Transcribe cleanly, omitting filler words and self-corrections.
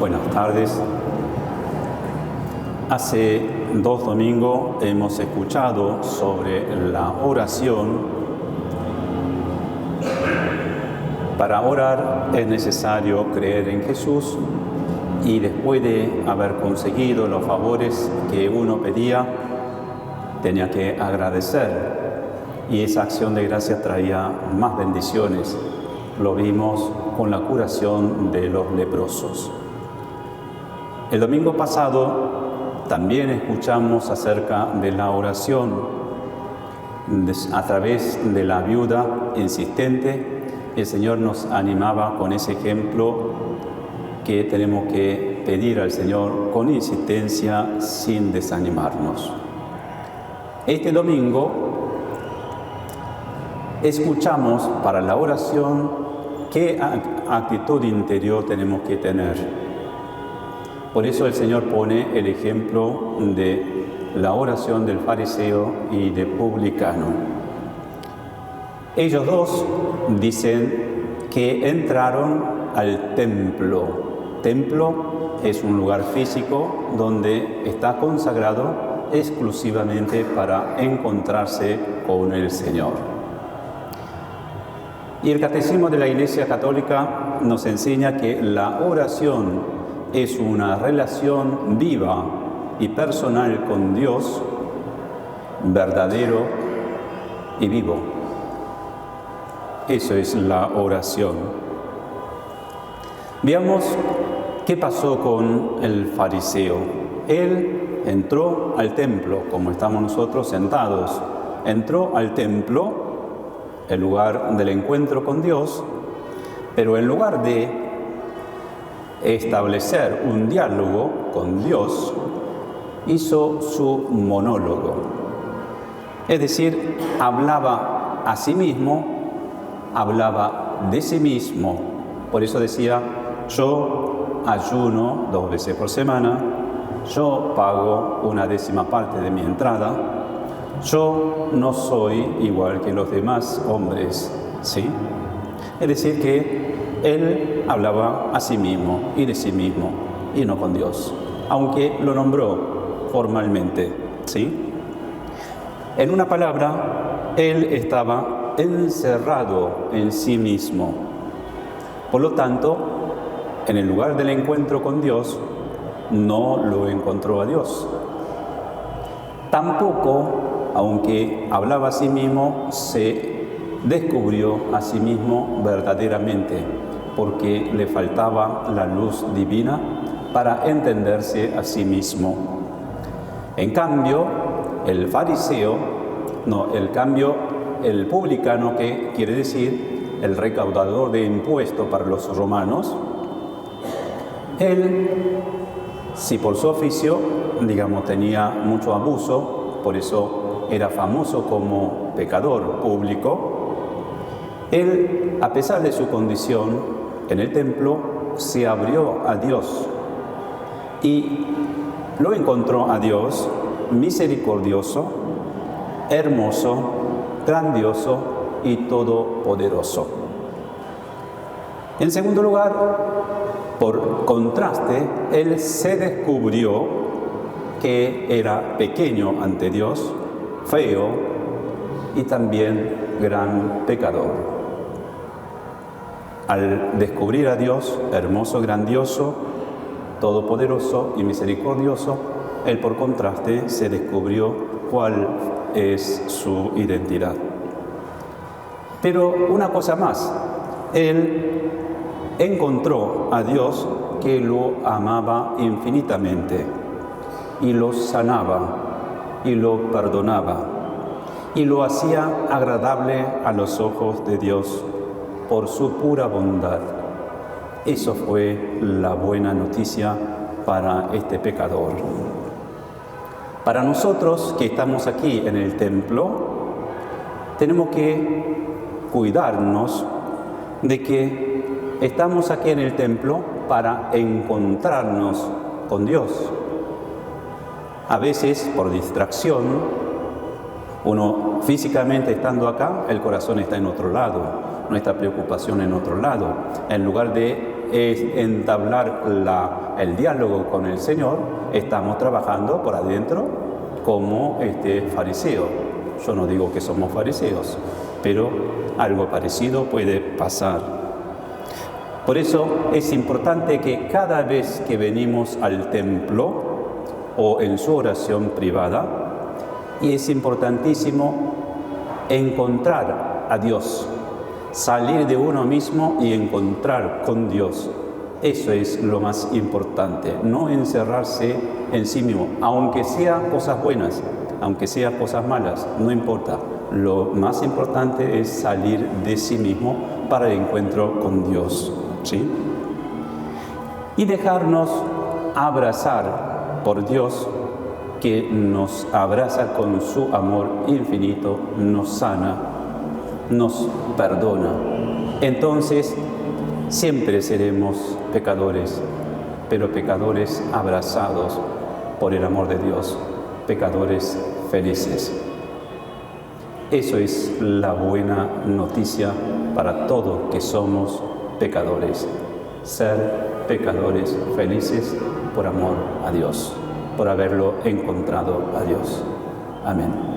Buenas tardes. Hace 2 domingos hemos escuchado sobre la oración. Para orar es necesario creer en Jesús y después de haber conseguido los favores que uno pedía, tenía que agradecer. Y esa acción de gracia traía más bendiciones. Lo vimos con la curación de los leprosos. El domingo pasado también escuchamos acerca de la oración a través de la viuda insistente. El Señor nos animaba con ese ejemplo que tenemos que pedir al Señor con insistencia sin desanimarnos. Este domingo escuchamos para la oración qué actitud interior tenemos que tener. Por eso el Señor pone el ejemplo de la oración del fariseo y del publicano. Ellos dos dicen que entraron al templo. Templo es un lugar físico donde está consagrado exclusivamente para encontrarse con el Señor. Y el Catecismo de la Iglesia Católica nos enseña que la oración es una relación viva y personal con Dios, verdadero y vivo. Eso es la oración. Veamos qué pasó con el fariseo. Él entró al templo, como estamos nosotros sentados. Entró al templo, el lugar del encuentro con Dios, pero en lugar de establecer un diálogo con Dios, hizo su monólogo. Es decir, hablaba a sí mismo, hablaba de sí mismo. Por eso decía, yo ayuno 2 veces por semana, yo pago 1/10 parte de mi entrada, yo no soy igual que los demás hombres, ¿sí? Es decir, que él hablaba a sí mismo y de sí mismo y no con Dios, aunque lo nombró formalmente, ¿sí? En una palabra, él estaba encerrado en sí mismo. Por lo tanto, en el lugar del encuentro con Dios, no lo encontró a Dios. Tampoco, aunque hablaba a sí mismo, se descubrió a sí mismo verdaderamente, porque le faltaba la luz divina para entenderse a sí mismo. En cambio, el publicano, que quiere decir el recaudador de impuestos para los romanos, él, si por su oficio, tenía mucho abuso, por eso era famoso como pecador público, él, a pesar de su condición en el templo, se abrió a Dios y lo encontró a Dios misericordioso, hermoso, grandioso y todopoderoso. En segundo lugar, por contraste, él se descubrió que era pequeño ante Dios, feo y también gran pecador. Al descubrir a Dios hermoso, grandioso, todopoderoso y misericordioso, él por contraste se descubrió cuál es su identidad. Pero una cosa más, él encontró a Dios que lo amaba infinitamente y lo sanaba y lo perdonaba y lo hacía agradable a los ojos de Dios por su pura bondad. Eso fue la buena noticia para este pecador. Para nosotros que estamos aquí en el templo, tenemos que cuidarnos de que estamos aquí en el templo para encontrarnos con Dios. A veces, por distracción, uno físicamente estando acá, el corazón está en otro lado, nuestra preocupación en otro lado. En lugar de entablar el diálogo con el Señor, estamos trabajando por adentro como fariseo. Yo no digo que somos fariseos, pero algo parecido puede pasar. Por eso es importante que cada vez que venimos al templo o en su oración privada, y es importantísimo encontrar a Dios, salir de uno mismo y encontrar con Dios. Eso es lo más importante, no encerrarse en sí mismo, aunque sea cosas buenas, aunque sea cosas malas, no importa. Lo más importante es salir de sí mismo para el encuentro con Dios, ¿sí? Y dejarnos abrazar por Dios, que nos abraza con su amor infinito, nos sana, nos perdona. Entonces, siempre seremos pecadores, pero pecadores abrazados por el amor de Dios, pecadores felices. Eso es la buena noticia para todos que somos pecadores. Ser pecadores felices por amor a Dios, por haberlo encontrado a Dios. Amén.